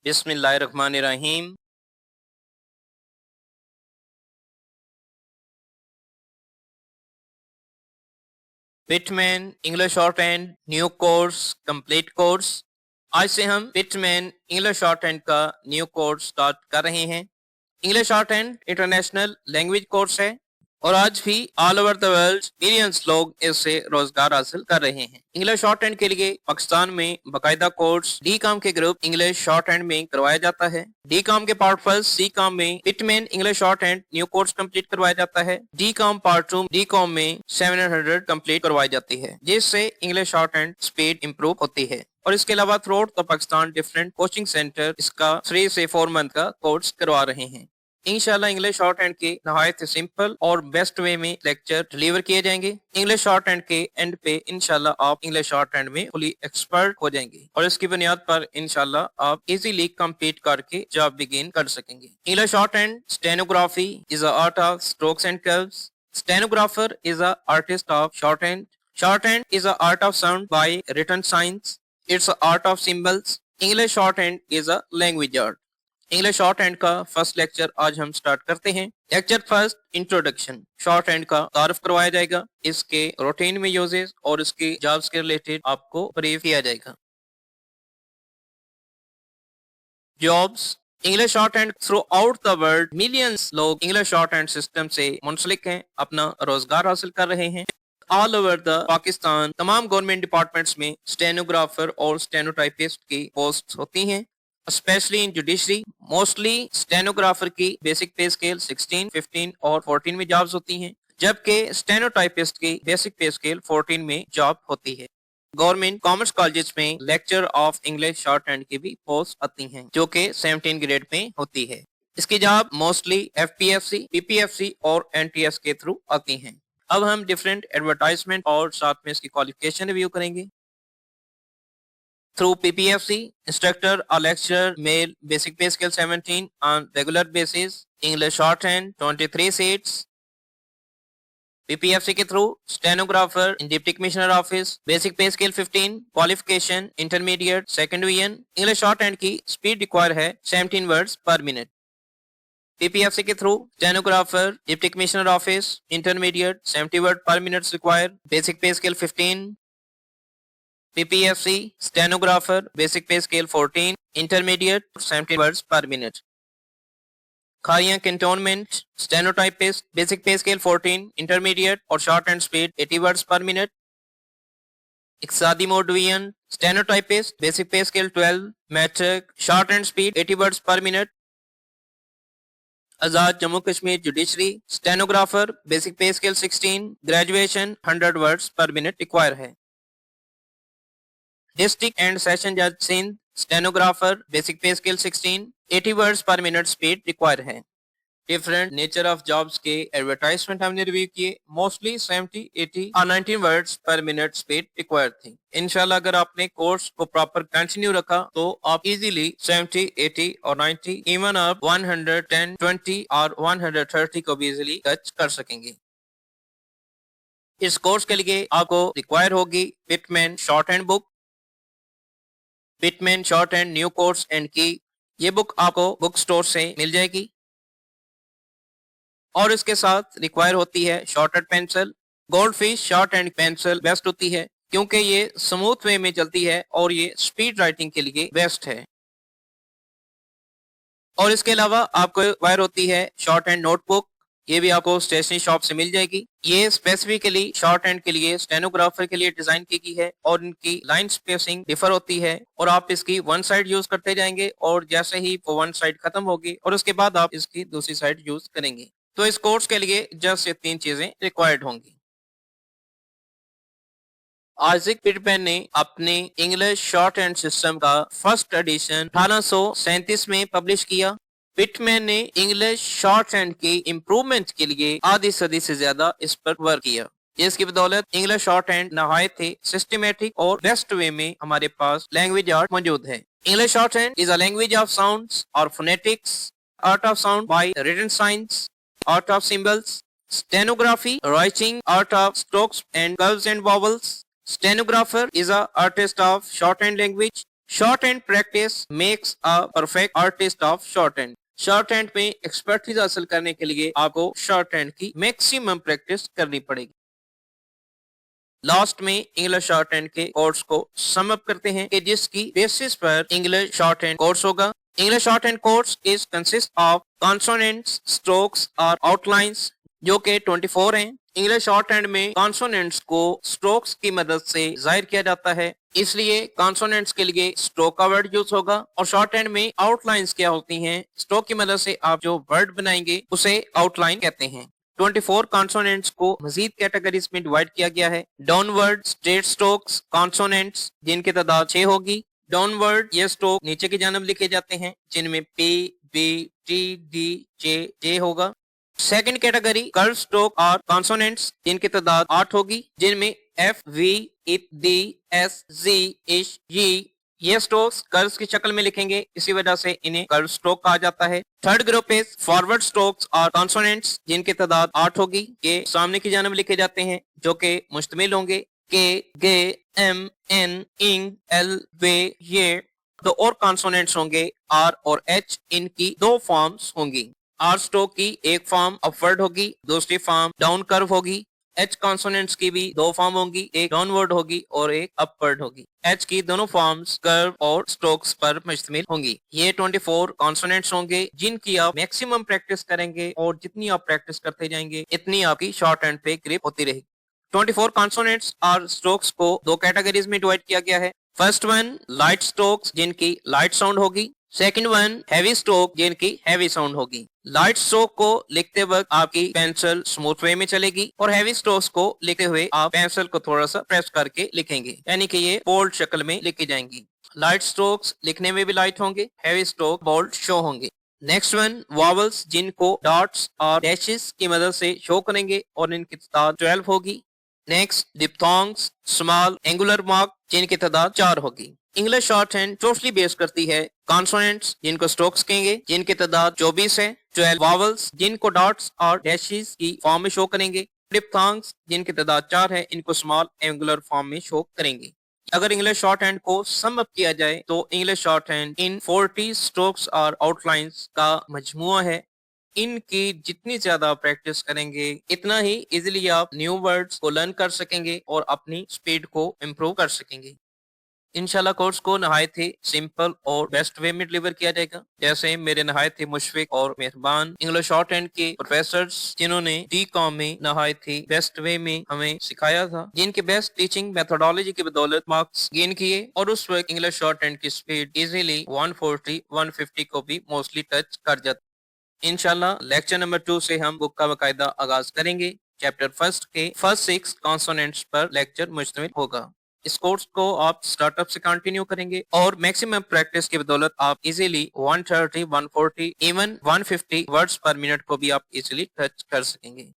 बिस्मिल्लाहिर्रहमानिर्रहीम। Pitman English short hand new course complete course. आज से हम पिटमैन इंग्लिश शॉर्ट हैंड का न्यू कोर्स स्टार्ट कर रहे हैं। English short hand international language course है और आज भी all over the world millions लोग इससे रोजगार हासिल कर रहे हैं। इंग्लिश शॉर्ट हैंड के लिए पाकिस्तान में बाकायदा कोर्स डी कॉम के ग्रुप इंग्लिश शॉर्ट हैंड में करवाया जाता है। डी कॉम के पार्ट फर्स्ट सी कॉम में Pitman English short hand new course complete करवाया जाता है। D com part two D com में 700 कंप्लीट करवाई जाती है, जिससे English short hand speed improve होती है। और इसके अलावा through out the Pakistan different coaching centre इसका 3 से 4 मंथ का कोर्स करवा रहे हैं। इंशाल्लाह इंग्लिश शॉर्ट हैंड के नहायत सिंपल और बेस्ट वे में लेक्चर डिलीवर किए जाएंगे। इंग्लिश शॉर्ट हैंड के एंड पे इंशाल्लाह आप इंग्लिश शॉर्ट हैंड में फुली एक्सपर्ट हो जाएंगे और इसकी बुनियाद पर इंशाल्लाह आप इजीली कंप्लीट करके जॉब बिगिन कर सकेंगे। English short hand stenography is a art of strokes and curves. Stenographer is a artist of short hand. Short hand is a art of sound by written science. It's a art of symbols. English short hand is a language art. English short hand का first lecture आज हम start करते हैं। Lecture first introduction. Short hand का तारुफ करवाया जाएगा, इसके रूटीन में यूजेस और इसकी जॉब्स के रिलेटेड आपको ब्रीफ किया जाएगा। Jobs. English short hand through out the world millions लोग इंग्लिश शॉर्ट हैंड सिस्टम से मुंसलिक हैं, अपना रोजगार हासिल कर रहे हैं। ऑल ओवर द पाकिस्तान तमाम गवर्नमेंट डिपार्टमेंट्स में स्टेनोग्राफर और स्टेनोटाइपिस्ट की पोस्ट होती हैं। Specially in judiciary mostly stenographer की बेसिक पे स्केल 16, 15 और 14 में जॉब्स होती हैं, जबकि स्टेनोटाइपिस्ट की बेसिक पे स्केल 14 में जॉब होती है। गवर्नमेंट कॉमर्स कॉलेजेस में lecture of English short hand की भी पोस्ट आती हैं, जो कि 17 ग्रेड में होती है। इसकी जॉब मोस्टली एफपीएफसी, पीपीएफसी और एनटीएस के थ्रू आती हैं। अब हम डिफरेंट एडवर्टाइजमेंट और साथ में इसकी क्वालिफिकेशन रिव्यू करेंगे। Through PPFC, instructor or lecturer male basic pay scale 17 on regular basis, English shorthand 23 seats. PPFC के through stenographer in Deputy Commissioner Office, basic pay scale 15, qualification intermediate second division. English shorthand की speed require है 17 words per minute. PPFC के through stenographer Deputy Commissioner Office, intermediate 70 word per minute require, basic pay scale 15. PPFC stenographer basic pay scale 14, intermediate 70 words per minute. Khariyan cantonment stenotypist basic pay scale 14, intermediate और short and speed 80 words per minute. Iqtisadi mode division stenotypist basic pay scale 12, metric short and speed 80 words per minute. Azad Jammu Kashmir Judiciary stenographer basic pay scale 16, graduation 100 words per minute require है। District and Session Judge Sindh stenographer basic pay scale 16, 80 words per minute speed require है। Different nature of jobs के advertisement हमने review किए, mostly 70, 80 और 19 words पर minute speed required थी। इंशाल्लाह अगर आपने कोर्स को प्रॉपर कंटिन्यू रखा तो आप इजीली 70, 80 और 90 इवन आप 110, 20 और 130 को भी इजीली टच कर सकेंगे। इस कोर्स के लिए आपको रिक्वायर होगी Pitman short hand book, Pitman short hand new course and की। ये बुक आपको बुक स्टोर से मिल जाएगी और इसके साथ रिक्वायर होती है shortcut pencil. Gold fish short hand pencil best होती है क्योंकि ये स्मूथ वे में चलती है और ये स्पीड राइटिंग के लिए बेस्ट है। और इसके अलावा आपको रिक्वायर होती है शॉर्ट हैंड नोटबुक, ये भी आपको स्टेशनरी शॉप से मिल जाएगी। ये स्पेसिफिकली शॉर्ट हैंड के लिए स्टेनोग्राफर के लिए डिजाइन की गई है और इनकी लाइन स्पेसिंग डिफर होती है और आप इसकी वन साइड यूज करते जाएंगे और जैसे ही वो वन साइड खत्म होगी और उसके बाद आप इसकी दूसरी साइड यूज करेंगे। तो इस कोर्स के लिए जस्ट ये 3 चीजें रिक्वायर्ड होंगी। आइजैक पिटमैन ने अपने इंग्लिश शॉर्ट हैंड सिस्टम का फर्स्ट एडिशन 1837 में पब्लिश किया। पिटमैन ने इंग्लिश शॉर्ट हैंड की इम्प्रूवमेंट के लिए आधी सदी से ज्यादा इस पर वर्क किया, जिसकी बदौलत इंग्लिश शॉर्ट हैंड नहायत ही सिस्टमेटिक और बेस्ट वे में हमारे पास लैंग्वेज आर्ट मौजूद है। English short hand is a language of sounds और phonetics, art of sound by written science, art of symbols, stenography, writing, art of strokes and curves and vowels. Stenographer is a artist of shorthand language. Short hand practice makes a perfect artist of short hand. Short hand में expertise हासिल करने के लिए आपको short hand की maximum practice करनी पड़ेगी। Last में इंग्लिश शॉर्ट हैंड के कोर्स को सम अप करते हैं कि जिसकी बेसिस पर इंग्लिश शॉर्ट हैंड कोर्स होगा। English short hand course is consist of consonants, strokes और आउटलाइंस जो कि 24 हैं। इंग्लिश शॉर्ट हैंड में कॉन्सोनेंट्स को स्ट्रोक्स की मदद से जाहिर किया जाता है, इसलिए कॉन्सोनेंट्स के लिए स्ट्रोक का वर्ड यूज होगा। और शॉर्ट हैंड में आउटलाइंस क्या होती हैं? स्ट्रोक की मदद से आप जो वर्ड बनाएंगे उसे आउटलाइन कहते हैं। 24 कॉन्सोनेंट्स को मजीद कैटेगरीज में डिवाइड किया गया है। डाउनवर्ड स्ट्रेट स्ट्रोक्स कॉन्सोनेंट्स जिनकी तादाद 6 होगी। डाउनवर्ड ये स्ट्रोक नीचे की जानब लिखे जाते हैं जिनमें P, B, T, D, J होगा। सेकंड कैटेगरी कर्व स्ट्रोक और कॉन्सोनेंट्स जिनकी तादाद 8 होगी, जिनमें एफ, वी, इट, डी, एस, जी, इश, जी ये स्ट्रोक्स कर्व्स की शक्ल में लिखेंगे, इसी वजह से इन्हें कर्व स्ट्रोक कहा जाता है। Third group is forward strokes और कॉन्सोनेंट्स जिनकी तादाद 8 होगी। ये सामने की जानब लिखे जाते हैं जो कि मुश्तमिल होंगे के, गे, एम, एन, इंग, एल, वे, ये। दो और कॉन्सोनेंट्स होंगे आर और एच, इनकी 2 फॉर्म्स होंगी। आर स्ट्रोक की एक फॉर्म अपवर्ड होगी, दूसरी फॉर्म डाउन कर्व होगी। एच कॉन्सोनेंट्स की भी 2 फॉर्म होंगी, एक डाउनवर्ड होगी और एक अपवर्ड होगी। एच की दोनों फॉर्म्स कर्व और स्ट्रोक्स पर मुश्तमिल होंगी। ये 24 कॉन्सोनेंट्स होंगे जिनकी आप मैक्सिमम प्रैक्टिस करेंगे और जितनी आप प्रैक्टिस करते जाएंगे इतनी आपकी शॉर्ट हैंड पे ग्रिप होती रहेगी। 24 कॉन्सोनेंट्स और स्ट्रोक्स को 2 कैटेगरीज में डिवाइड किया गया है। फर्स्ट वन लाइट स्ट्रोक्स जिनकी लाइट साउंड होगी। सेकंड वन हैवी स्ट्रोक जिनकी हैवी साउंड होगी। लाइट स्ट्रोक को लिखते वक्त आपकी पेंसिल स्मूथ वे में चलेगी और हैवी स्ट्रोक्स को लिखते हुए आप पेंसिल को थोड़ा सा प्रेस करके लिखेंगे, यानी कि ये बोल्ड शक्ल में लिखी जाएंगी। लाइट स्ट्रोक्स लिखने में भी लाइट होंगे, हैवी स्ट्रोक बोल्ड शो होंगे। नेक्स्ट वन वॉवल्स जिनको डॉट्स और डैशेस की मदद से शो करेंगे और इनकी तादाद 12 होगी। Next diphthongs small angular mark जिनकी तादाद 4 होगी। English short hand totally base करती है कॉन्सोनेंट्स जिनको स्ट्रोक्स कहेंगे जिनकी तादाद 24 है। 12 वॉवल्स जिनको डॉट्स और डैशेस की फॉर्म में शो करेंगे। डिप्थोंग्स जिनकी तादाद 4 है, इनको स्मॉल एंगुलर फॉर्म में शो करेंगे। अगर इंग्लिश शॉर्ट हैंड को सम अप किया जाए तो English short hand in 40 strokes और आउटलाइंस का मजमुआ है। इनकी जितनी ज्यादा प्रैक्टिस करेंगे इतना ही इजीली आप न्यू वर्ड्स को लर्न कर सकेंगे और अपनी स्पीड को इम्प्रूव कर सकेंगे। इंशाल्लाह कोर्स को नहायत ही सिंपल और बेस्ट वे में डिलीवर किया जाएगा, जैसे मेरे नहायत ही मुशफिक और मेहरबान इंग्लिश शॉर्ट हैंड के प्रोफेसर्स जिन्होंने डी.कॉम में नहायत ही बेस्ट वे में हमें सिखाया था, जिनके बेस्ट टीचिंग मेथोडोलॉजी की बदौलत मार्क्स गेन किए और उस वक्त इंग्लिश शॉर्ट हैंड की स्पीड इजीली 140-150 को भी मोस्टली टच कर जाती। इंशाल्लाह लेक्चर नंबर 2 से हम बुक का बाकायदा आगाज करेंगे। चैप्टर फर्स्ट के फर्स्ट 6 कॉन्सोनेंट्स पर लेक्चर मुश्तमिल होगा। इस कोर्स को आप स्टार्टअप से कंटिन्यू करेंगे और मैक्सिमम प्रैक्टिस की बदौलत आप इजीली 130, 140, इवन 150 वर्ड्स पर मिनट को भी आप इजीली टच कर सकेंगे।